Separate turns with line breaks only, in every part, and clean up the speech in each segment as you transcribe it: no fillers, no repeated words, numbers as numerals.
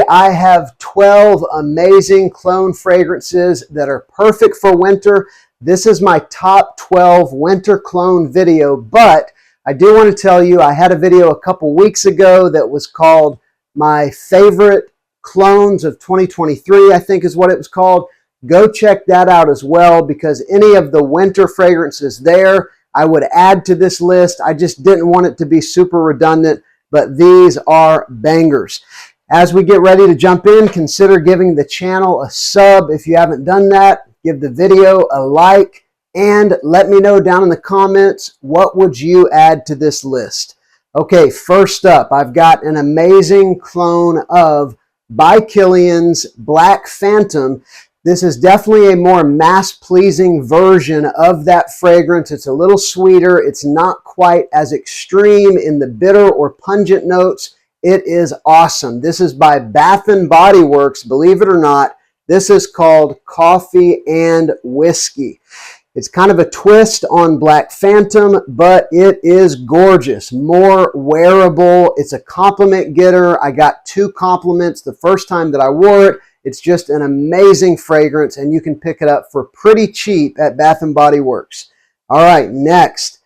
I have 12 amazing clone fragrances that are perfect for winter. This is my top 12 winter clone video, but I do want to tell you I had a video a couple weeks ago that was called My Favorite Clones of 2023, I think is what it was called. Go check that out as well, because any of the winter fragrances there, I would add to this list. I just didn't want it to be super redundant, but these are bangers. As we get ready to jump in, consider giving the channel a sub if you haven't done that. Give the video a like, and let me know down in the comments, what would you add to this list? Okay, first up, I've got an amazing clone of by Kilian's Black Phantom. This is definitely a more mass-pleasing version of that fragrance. It's a little sweeter. It's not quite as extreme in the bitter or pungent notes. It is awesome. This is by Bath & Body Works, believe it or not. This is called Coffee and Whiskey. It's kind of a twist on Black Phantom, but it is gorgeous. More wearable. It's a compliment getter. I got 2 compliments the first time that I wore it. It's just an amazing fragrance, and you can pick it up for pretty cheap at Bath & Body Works. All right, next.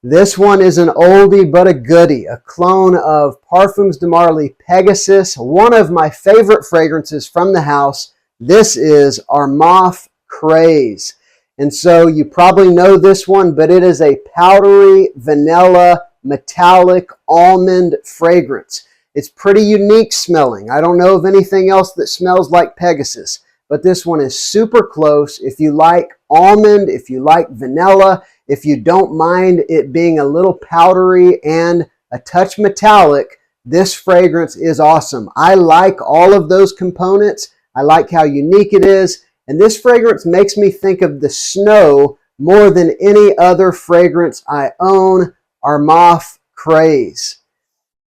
This one is an oldie but a goodie, a clone of Parfums de Marly Pegasus, one of my favorite fragrances from the house. This is Armaf Craze. And so you probably know this one, but it is a powdery, vanilla, metallic, almond fragrance. It's pretty unique smelling. I don't know of anything else that smells like Pegasus, but this one is super close. If you like almond, if you like vanilla, if you don't mind it being a little powdery and a touch metallic, this fragrance is awesome. I like all of those components. I like how unique it is. And this fragrance makes me think of the snow more than any other fragrance I own, Armaf Craze.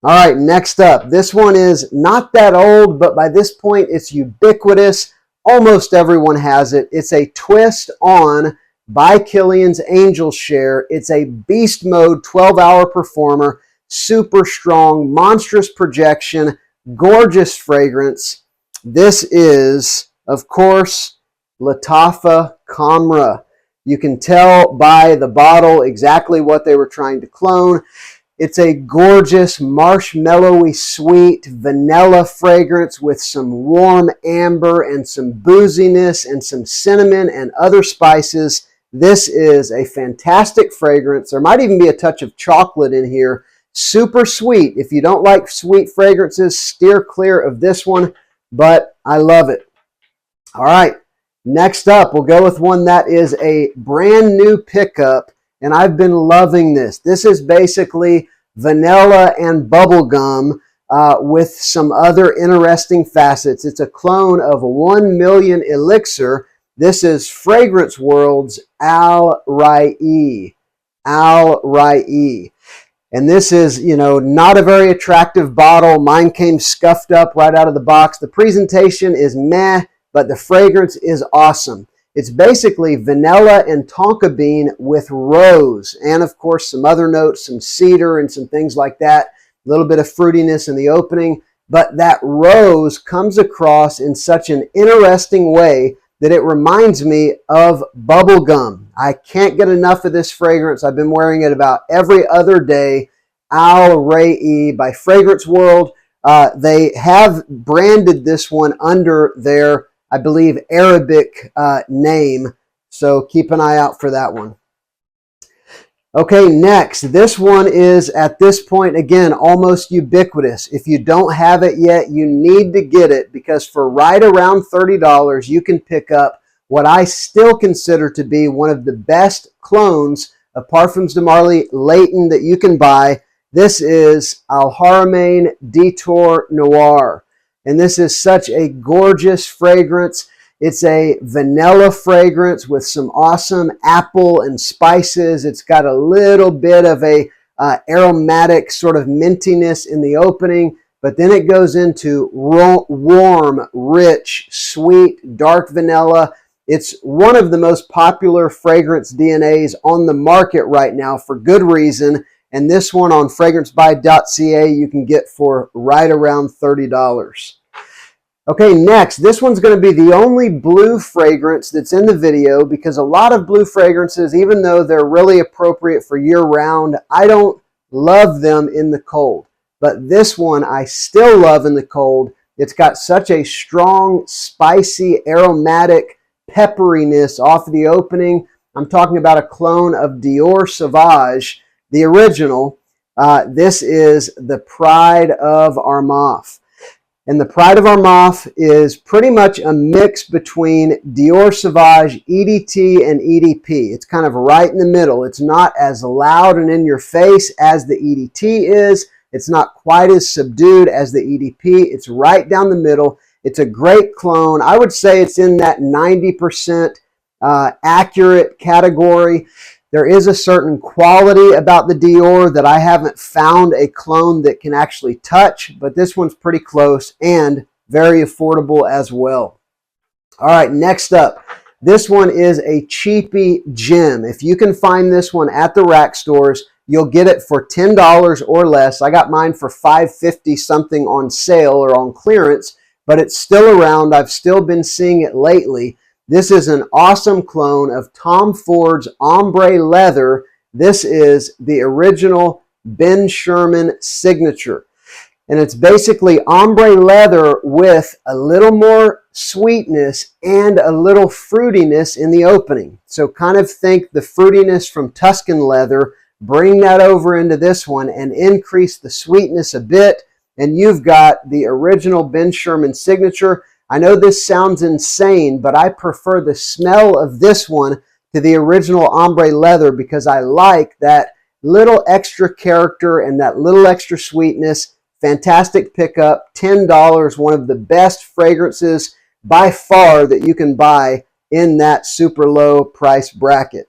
All right, next up. This one is not that old, but by this point it's ubiquitous. Almost everyone has it. It's a twist on by Kilian's Angel Share. It's a beast mode 12-hour performer, super strong, monstrous projection, gorgeous fragrance. This is, of course, Lattafa Camra. You can tell by the bottle exactly what they were trying to clone. It's a gorgeous, marshmallowy, sweet vanilla fragrance with some warm amber and some booziness and some cinnamon and other spices. This is a fantastic fragrance. There might even be a touch of chocolate in here. Super sweet. If you don't like sweet fragrances, steer clear of this one, but I love it. All right, next up, we'll go with one that is a brand new pickup, and I've been loving this. This is basically vanilla and bubblegum with some other interesting facets. It's a clone of 1 Million Elixir. This is Fragrance World's Al Rai. Al Rai. And this is, not a very attractive bottle. Mine came scuffed up right out of the box. The presentation is meh, but the fragrance is awesome. It's basically vanilla and tonka bean with rose, and of course some other notes, some cedar and some things like that. A little bit of fruitiness in the opening, but that rose comes across in such an interesting way that it reminds me of bubble gum. I can't get enough of this fragrance. I've been wearing it about every other day. Al Rai by Fragrance World. They have branded this one under their, I believe, Arabic name, so keep an eye out for that one. Okay, next. This one is, at this point, again, almost ubiquitous. If you don't have it yet, you need to get it, because for right around $30, you can pick up what I still consider to be one of the best clones of Parfums de Marly Layton that you can buy. This is Al Haramain Detour Noir. And this is such a gorgeous fragrance. It's a vanilla fragrance with some awesome apple and spices. It's got a little bit of a aromatic sort of mintiness in the opening, but then it goes into warm, rich, sweet, dark vanilla. It's one of the most popular fragrance DNAs on the market right now for good reason. And this one on fragrancebuy.ca you can get for right around $30. Okay, next, this one's going to be the only blue fragrance that's in the video, because a lot of blue fragrances, even though they're really appropriate for year-round, I don't love them in the cold. But this one I still love in the cold. It's got such a strong, spicy, aromatic pepperiness off the opening. I'm talking about a clone of Dior Sauvage, the original. This is the Pride of Armaf. And the Pride of Armaf is pretty much a mix between Dior Sauvage, EDT, and EDP. It's kind of right in the middle. It's not as loud and in your face as the EDT is. It's not quite as subdued as the EDP. It's right down the middle. It's a great clone. I would say it's in that 90% accurate category. There is a certain quality about the Dior that I haven't found a clone that can actually touch, but this one's pretty close and very affordable as well. All right, next up, this one is a cheapy gem. If you can find this one at the rack stores, you'll get it for $10 or less. I got mine for $5.50 something on sale or on clearance, but it's still around. I've still been seeing it lately. This is an awesome clone of Tom Ford's Ombre Leather. This is the original Ben Sherman signature. And it's basically ombre leather with a little more sweetness and a little fruitiness in the opening. So kind of think the fruitiness from Tuscan leather, bring that over into this one and increase the sweetness a bit. And you've got the original Ben Sherman signature. I know this sounds insane, but I prefer the smell of this one to the original ombre leather because I like that little extra character and that little extra sweetness. Fantastic pickup, $10, one of the best fragrances by far that you can buy in that super low price bracket.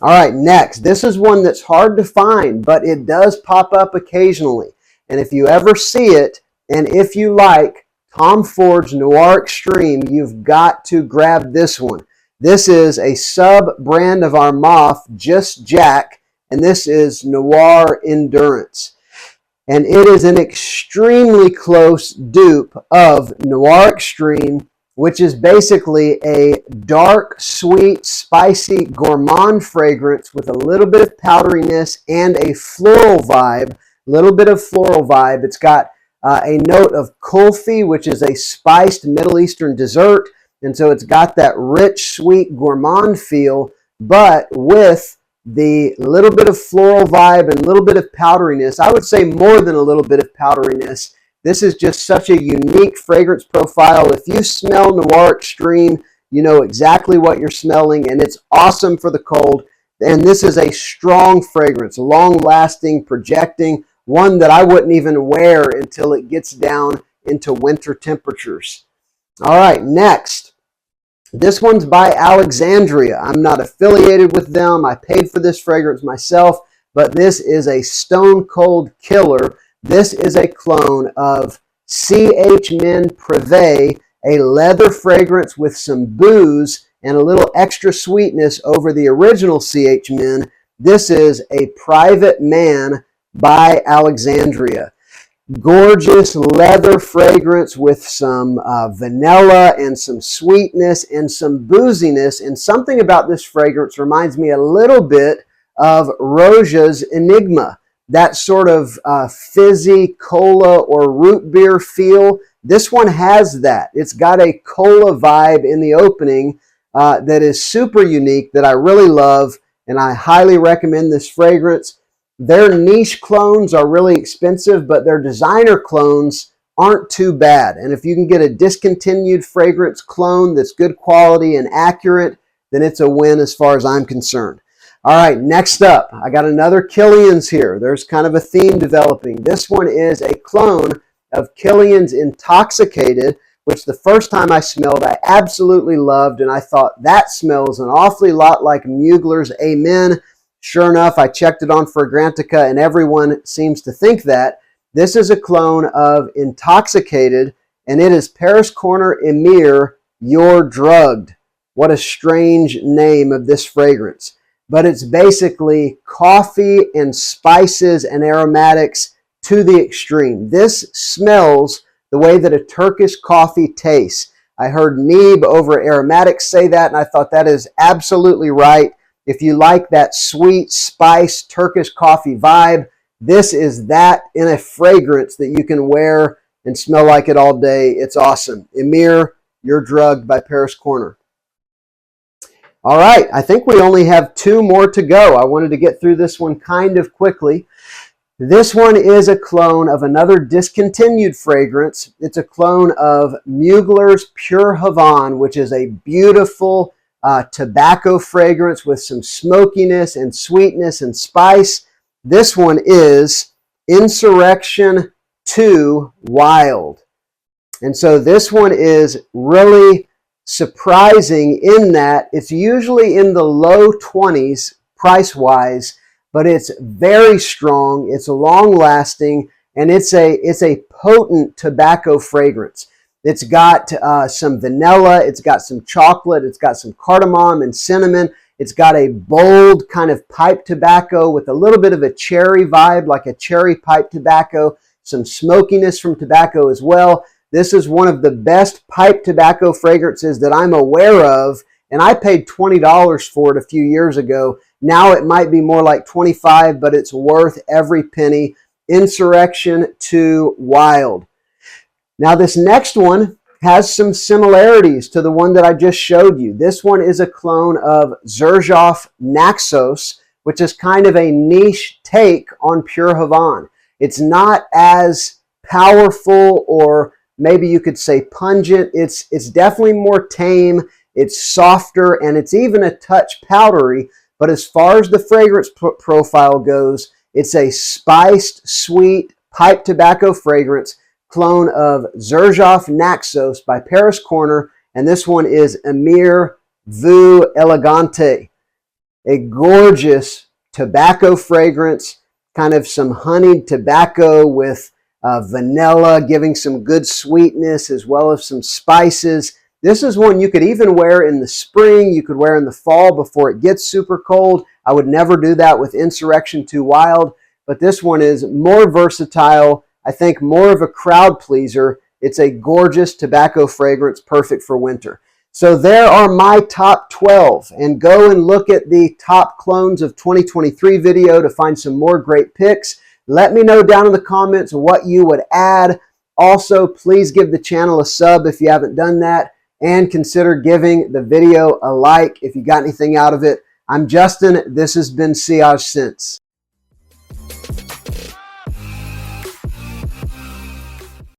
All right, next, this is one that's hard to find, but it does pop up occasionally. And if you ever see it, and if you like Tom Ford's Noir Extreme, you've got to grab this one. This is a sub-brand of Armaf, Just Jack, and this is Noir Endurance. And it is an extremely close dupe of Noir Extreme, which is basically a dark, sweet, spicy, gourmand fragrance with a little bit of powderiness and a floral vibe, It's got a note of kulfi, which is a spiced Middle Eastern dessert. And so it's got that rich, sweet, gourmand feel, but with the little bit of floral vibe and a little bit of powderiness. I would say more than a little bit of powderiness. This is just such a unique fragrance profile. If you smell Noir Extreme, you know exactly what you're smelling, and it's awesome for the cold. And this is a strong fragrance, long-lasting, projecting, one that I wouldn't even wear until it gets down into winter temperatures. All right, next. This one's by Alexandria. I'm not affiliated with them. I paid for this fragrance myself, but this is a stone cold killer. This is a clone of C.H. Men Privé, a leather fragrance with some booze and a little extra sweetness over the original C.H. Men. This is a Private Man by Alexandria. Gorgeous leather fragrance with some vanilla and some sweetness and some booziness. And something about this fragrance reminds me a little bit of Roja's Enigma. That sort of fizzy cola or root beer feel. This one has that. It's got a cola vibe in the opening that is super unique that I really love, and I highly recommend this fragrance. Their niche clones are really expensive, but their designer clones aren't too bad. And if you can get a discontinued fragrance clone that's good quality and accurate, then it's a win as far as I'm concerned. All right, next up, I got another Kilian's here. There's kind of a theme developing. This one is a clone of Kilian's Intoxicated, which the first time I smelled, I absolutely loved, and I thought that smells an awfully lot like Mugler's Amen. Sure enough, I checked it on Fragrantica, and everyone seems to think that. This is a clone of Intoxicated, and it is Paris Corner Emir, You're Drugged. What a strange name of this fragrance. But it's basically coffee and spices and aromatics to the extreme. This smells the way that a Turkish coffee tastes. I heard Neeb over at Aromatics say that, and I thought that is absolutely right. If you like that sweet, spice Turkish coffee vibe, this is that in a fragrance that you can wear and smell like it all day. It's awesome. Emir, you're drugged by Paris Corner. All right, I think we only have 2 more to go. I wanted to get through this one kind of quickly. This one is a clone of another discontinued fragrance. It's a clone of Mugler's Pure Havane, which is a beautiful tobacco fragrance with some smokiness and sweetness and spice. This one is Insurrection 2 Wild. And so this one is really surprising in that it's usually in the low 20s price-wise, but it's very strong, it's long-lasting, and it's a potent tobacco fragrance. It's got some vanilla, it's got some chocolate, it's got some cardamom and cinnamon. It's got a bold kind of pipe tobacco with a little bit of a cherry vibe, like a cherry pipe tobacco, some smokiness from tobacco as well. This is one of the best pipe tobacco fragrances that I'm aware of, and I paid $20 for it a few years ago. Now it might be more like $25, but it's worth every penny. Insurrection 2 Wild. Now this next one has some similarities to the one that I just showed you. This one is a clone of Xerjoff Naxos, which is kind of a niche take on Pure Havane. It's not as powerful, or maybe you could say pungent. It's definitely more tame, it's softer, and it's even a touch powdery. But as far as the fragrance profile goes, it's a spiced, sweet, pipe tobacco fragrance, clone of Xerjoff Naxos by Paris Corner, and this one is Emir Vu Elegante. A gorgeous tobacco fragrance, kind of some honeyed tobacco with vanilla, giving some good sweetness as well as some spices. This is one you could even wear in the spring, you could wear in the fall before it gets super cold. I would never do that with Insurrection 2 Wild, but this one is more versatile, I think more of a crowd pleaser. It's a gorgeous tobacco fragrance, perfect for winter. So there are my top 12, and go and look at the top clones of 2023 video to find some more great picks. Let me know down in the comments what you would add. Also, please give the channel a sub if you haven't done that, and consider giving the video a like if you got anything out of it. I'm Justin. This has been Sillage Scents.